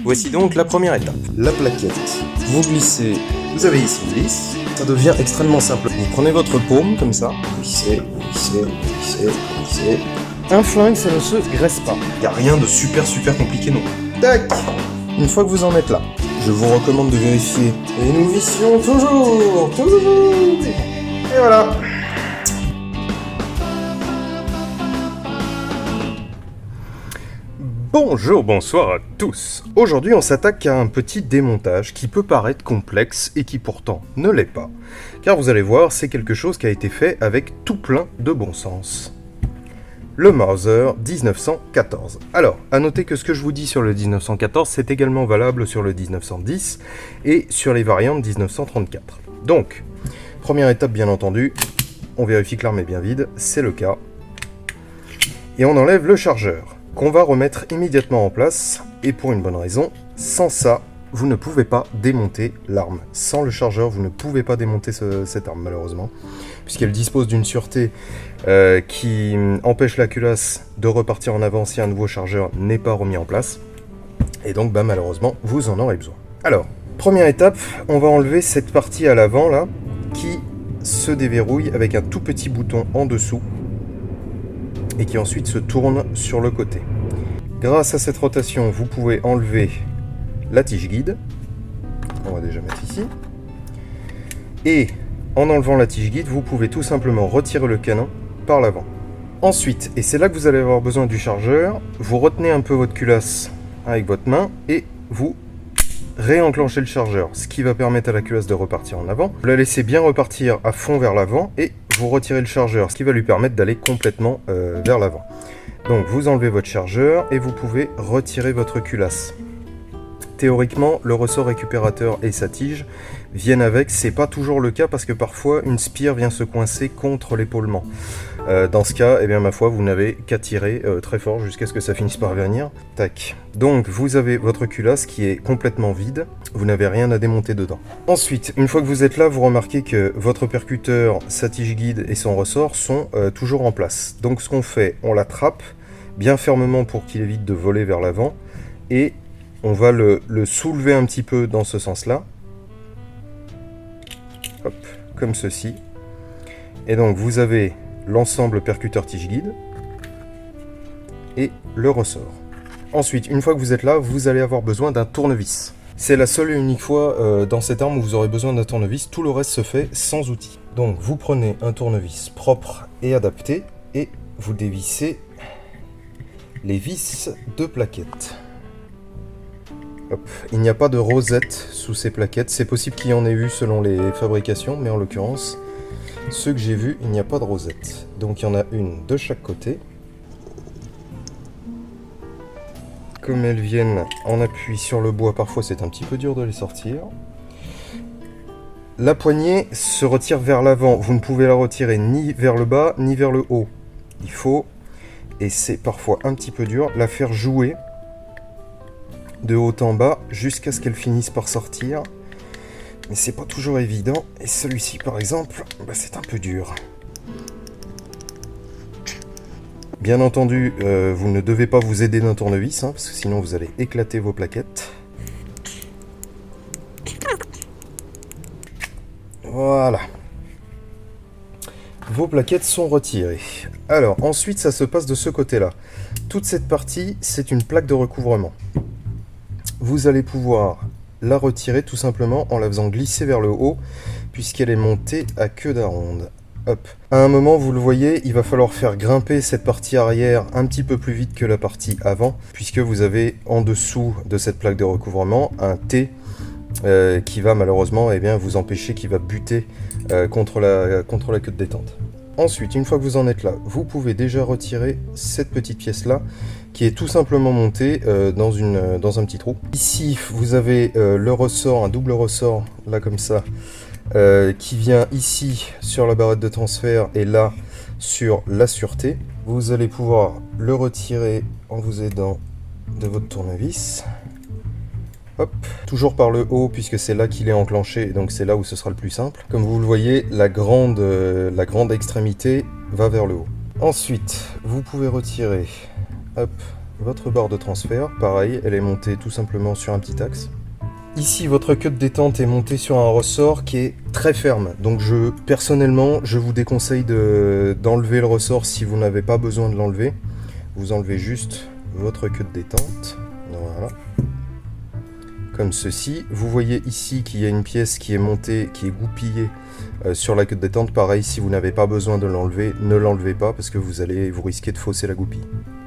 Voici donc la première étape. La plaquette. Vous glissez, vous avez ici une vis, ça devient extrêmement simple. Vous prenez votre paume comme ça, vissez. Un flingue, ça ne se graisse pas. Il n'y a rien de super compliqué non. Tac. Une fois que vous en êtes là, je vous recommande de vérifier. Et nous vissions toujours. Et voilà. Bonjour, bonsoir à tous. Aujourd'hui, on s'attaque à un petit démontage qui peut paraître complexe et qui pourtant ne l'est pas. Car vous allez voir, c'est quelque chose qui a été fait avec tout plein de bon sens. Le Mauser 1914. Alors, à noter que ce que je vous dis sur le 1914, c'est également valable sur le 1910 et sur les variantes 1934. Donc, première étape bien entendu, on vérifie que l'arme est bien vide, c'est le cas. Et on enlève le chargeur, qu'on va remettre immédiatement en place, et pour une bonne raison, sans ça, vous ne pouvez pas démonter l'arme. Sans le chargeur, vous ne pouvez pas démonter cette arme, malheureusement, puisqu'elle dispose d'une sûreté qui empêche la culasse de repartir en avant si un nouveau chargeur n'est pas remis en place, et donc malheureusement, vous en aurez besoin. Alors, première étape, on va enlever cette partie à l'avant, là, qui se déverrouille avec un tout petit bouton en dessous, et qui ensuite se tourne sur le côté. Grâce à cette rotation, vous pouvez enlever la tige guide. On va déjà mettre ici. Et en enlevant la tige guide, vous pouvez tout simplement retirer le canon par l'avant. Ensuite, et c'est là que vous allez avoir besoin du chargeur, vous retenez un peu votre culasse avec votre main et vous réenclenchez le chargeur, ce qui va permettre à la culasse de repartir en avant. Vous la laissez bien repartir à fond vers l'avant et vous retirez le chargeur, ce qui va lui permettre d'aller complètement vers l'avant. Donc vous enlevez votre chargeur et vous pouvez retirer votre culasse. Théoriquement, le ressort récupérateur et sa tige viennent avec. C'est pas toujours le cas parce que parfois une spire vient se coincer contre l'épaulement. Dans ce cas, eh bien, ma foi, vous n'avez qu'à tirer très fort jusqu'à ce que ça finisse par venir. Tac. Donc vous avez votre culasse qui est complètement vide. Vous n'avez rien à démonter dedans. Ensuite, une fois que vous êtes là, vous remarquez que votre percuteur, sa tige guide et son ressort sont toujours en place. Donc ce qu'on fait, on l'attrape bien fermement pour qu'il évite de voler vers l'avant et on va le soulever un petit peu dans ce sens-là. Hop, comme ceci. Et donc vous avez l'ensemble percuteur tige guide et le ressort. Ensuite, une fois que vous êtes là, vous allez avoir besoin d'un tournevis. C'est la seule et unique fois dans cette arme où vous aurez besoin d'un tournevis. Tout le reste se fait sans outil. Donc vous prenez un tournevis propre et adapté et vous dévissez les vis de plaquettes. Hop. Il n'y a pas de rosette sous ces plaquettes. C'est possible qu'il y en ait eu selon les fabrications, mais en l'occurrence, ceux que j'ai vus, il n'y a pas de rosette. Donc il y en a une de chaque côté. Comme elles viennent en appui sur le bois, parfois c'est un petit peu dur de les sortir. La poignée se retire vers l'avant. Vous ne pouvez la retirer ni vers le bas, ni vers le haut. Il faut, et c'est parfois un petit peu dur, la faire jouer de haut en bas jusqu'à ce qu'elle finisse par sortir, mais c'est pas toujours évident et celui-ci par exemple c'est un peu dur. Bien entendu vous ne devez pas vous aider d'un tournevis parce que sinon vous allez éclater vos plaquettes. Voilà, vos plaquettes sont retirées. Alors ensuite ça se passe de ce côté là. Toute cette partie c'est une plaque de recouvrement. Vous allez pouvoir la retirer tout simplement en la faisant glisser vers le haut puisqu'elle est montée à queue d'aronde. Hop. À un moment, vous le voyez, il va falloir faire grimper cette partie arrière un petit peu plus vite que la partie avant puisque vous avez en dessous de cette plaque de recouvrement un T qui va malheureusement vous empêcher, qui va buter contre la queue de détente. Ensuite, une fois que vous en êtes là, vous pouvez déjà retirer cette petite pièce-là qui est tout simplement montée dans un petit trou. Ici, vous avez le ressort, un double ressort, là comme ça, qui vient ici sur la barrette de transfert et là sur la sûreté. Vous allez pouvoir le retirer en vous aidant de votre tournevis. Hop, toujours par le haut puisque c'est là qu'il est enclenché, donc c'est là où ce sera le plus simple. Comme vous le voyez, la grande extrémité va vers le haut. Ensuite, vous pouvez retirer votre barre de transfert. Pareil, elle est montée tout simplement sur un petit axe. Ici, votre queue de détente est montée sur un ressort qui est très ferme. Donc personnellement, je vous déconseille d'enlever le ressort si vous n'avez pas besoin de l'enlever. Vous enlevez juste votre queue de détente. Voilà. Comme ceci. Vous voyez ici qu'il y a une pièce qui est montée, qui est goupillée sur la queue de détente. Pareil, si vous n'avez pas besoin de l'enlever, ne l'enlevez pas parce que vous risquez de fausser la goupille.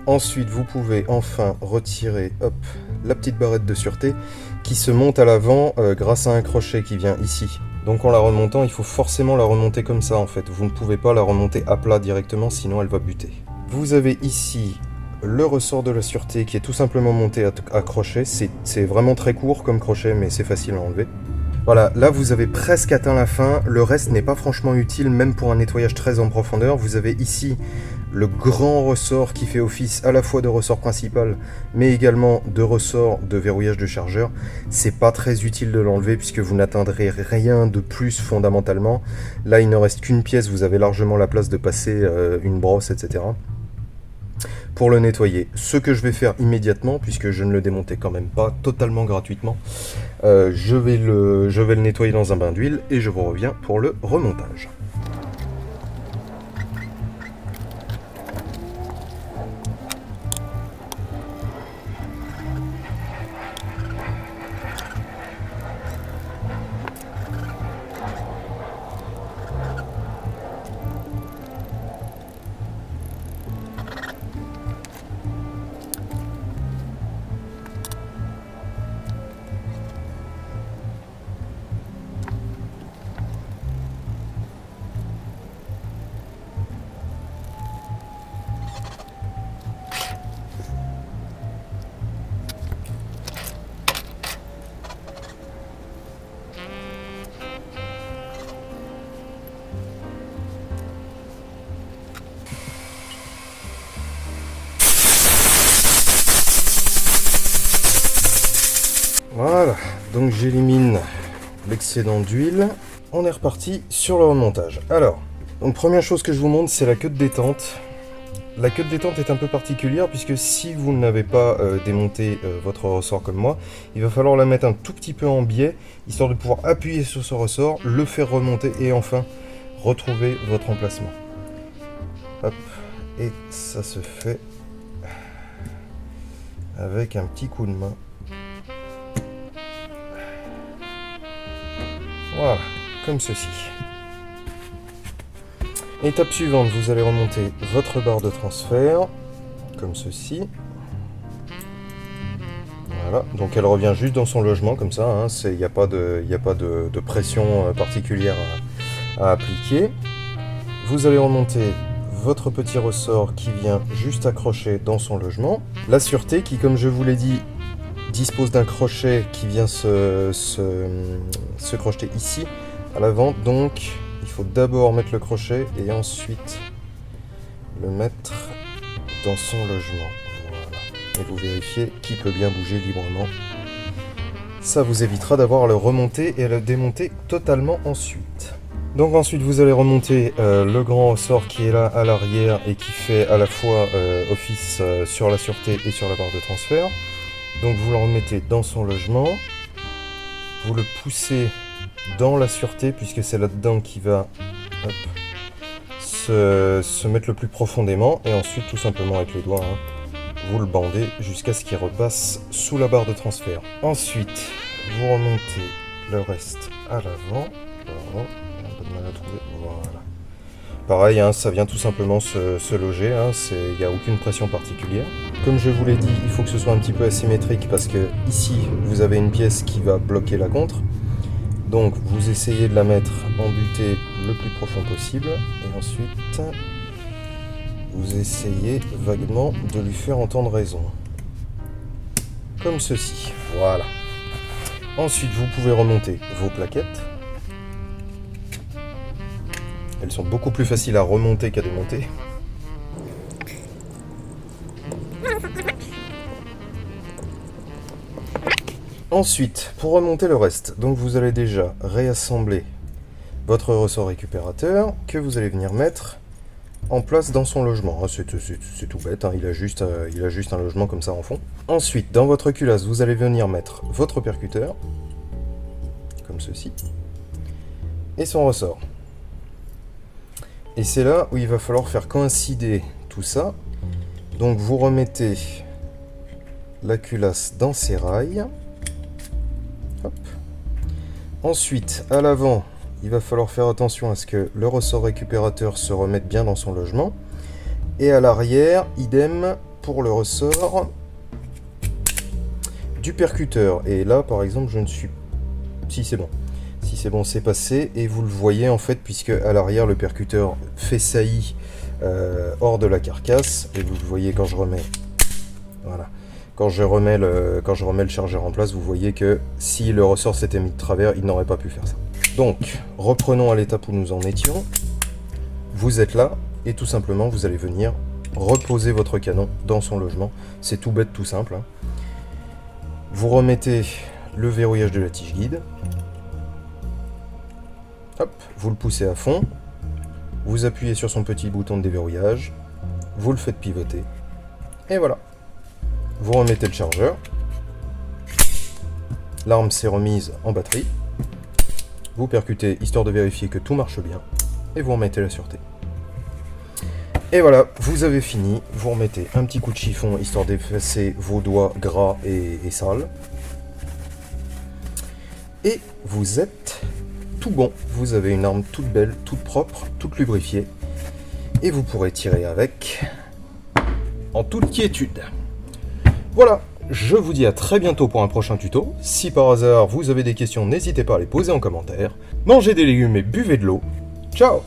Ensuite, vous pouvez enfin retirer la petite barrette de sûreté qui se monte à l'avant grâce à un crochet qui vient ici. Donc en la remontant, il faut forcément la remonter comme ça en fait. Vous ne pouvez pas la remonter à plat directement, sinon elle va buter. Vous avez ici le ressort de la sûreté qui est tout simplement monté à crochet. C'est vraiment très court comme crochet, mais c'est facile à enlever. Voilà, là vous avez presque atteint la fin. Le reste n'est pas franchement utile, même pour un nettoyage très en profondeur. Vous avez ici le grand ressort qui fait office à la fois de ressort principal, mais également de ressort de verrouillage de chargeur. C'est pas très utile de l'enlever puisque vous n'atteindrez rien de plus fondamentalement. Là, il ne reste qu'une pièce, vous avez largement la place de passer une brosse, etc. pour le nettoyer. Ce que je vais faire immédiatement, puisque je ne le démontais quand même pas totalement gratuitement, je vais le nettoyer dans un bain d'huile et je vous reviens pour le remontage. Voilà, donc j'élimine l'excédent d'huile. On est reparti sur le remontage. Alors, donc première chose que je vous montre, c'est la queue de détente. La queue de détente est un peu particulière puisque si vous n'avez pas démonté votre ressort comme moi, il va falloir la mettre un tout petit peu en biais, histoire de pouvoir appuyer sur ce ressort, le faire remonter et enfin retrouver votre emplacement. Hop, et ça se fait avec un petit coup de main. Voilà, comme ceci. Étape suivante, vous allez remonter votre barre de transfert, comme ceci. Voilà, donc elle revient juste dans son logement, comme ça, hein, il n'y a pas de pression particulière à appliquer. Vous allez remonter votre petit ressort qui vient juste accrocher dans son logement. La sûreté qui, comme je vous l'ai dit, dispose d'un crochet qui vient se crocheter ici à l'avant, donc il faut d'abord mettre le crochet et ensuite le mettre dans son logement. Voilà. Et vous vérifiez qu'il peut bien bouger librement. Ça vous évitera d'avoir à le remonter et à le démonter totalement ensuite. Donc ensuite vous allez remonter le grand ressort qui est là à l'arrière et qui fait à la fois office sur la sûreté et sur la barre de transfert. Donc vous le remettez dans son logement, vous le poussez dans la sûreté puisque c'est là-dedans qu'il va se mettre le plus profondément et ensuite tout simplement avec les doigts, vous le bandez jusqu'à ce qu'il repasse sous la barre de transfert. Ensuite vous remontez le reste à l'avant, voilà. Un peu de mal à trouver, voilà. Pareil, ça vient tout simplement se loger, il n'y a aucune pression particulière. Comme je vous l'ai dit, il faut que ce soit un petit peu asymétrique parce que ici, vous avez une pièce qui va bloquer la contre. Donc, vous essayez de la mettre en butée le plus profond possible. Et ensuite, vous essayez vaguement de lui faire entendre raison. Comme ceci, voilà. Ensuite, vous pouvez remonter vos plaquettes. Elles sont beaucoup plus faciles à remonter qu'à démonter. Ensuite, pour remonter le reste, donc vous allez déjà réassembler votre ressort récupérateur que vous allez venir mettre en place dans son logement. C'est tout bête, hein. Il a juste un logement comme ça en fond. Ensuite, dans votre culasse, vous allez venir mettre votre percuteur, comme ceci, et son ressort. Et c'est là où il va falloir faire coïncider tout ça. Donc vous remettez la culasse dans ses rails. Hop. Ensuite, à l'avant, il va falloir faire attention à ce que le ressort récupérateur se remette bien dans son logement. Et à l'arrière, idem pour le ressort du percuteur. Et là, par exemple, je ne suis... Si, c'est bon. Si c'est bon, c'est passé. Et vous le voyez, en fait, puisque à l'arrière, le percuteur fait saillie hors de la carcasse. Et vous le voyez quand je remets... Voilà. Quand je remets le chargeur en place, vous voyez que si le ressort s'était mis de travers, il n'aurait pas pu faire ça. Donc, reprenons à l'étape où nous en étions. Vous êtes là, et tout simplement, vous allez venir reposer votre canon dans son logement. C'est tout bête, tout simple, hein. Vous remettez le verrouillage de la tige guide. Hop, vous le poussez à fond. Vous appuyez sur son petit bouton de déverrouillage. Vous le faites pivoter. Et voilà. Vous remettez le chargeur. L'arme s'est remise en batterie. Vous percutez histoire de vérifier que tout marche bien. Et vous remettez la sûreté. Et voilà, vous avez fini. Vous remettez un petit coup de chiffon histoire d'effacer vos doigts gras et sales. Et vous êtes tout bon. Vous avez une arme toute belle, toute propre, toute lubrifiée. Et vous pourrez tirer avec en toute quiétude. Voilà, je vous dis à très bientôt pour un prochain tuto. Si par hasard vous avez des questions, n'hésitez pas à les poser en commentaire. Mangez des légumes et buvez de l'eau. Ciao!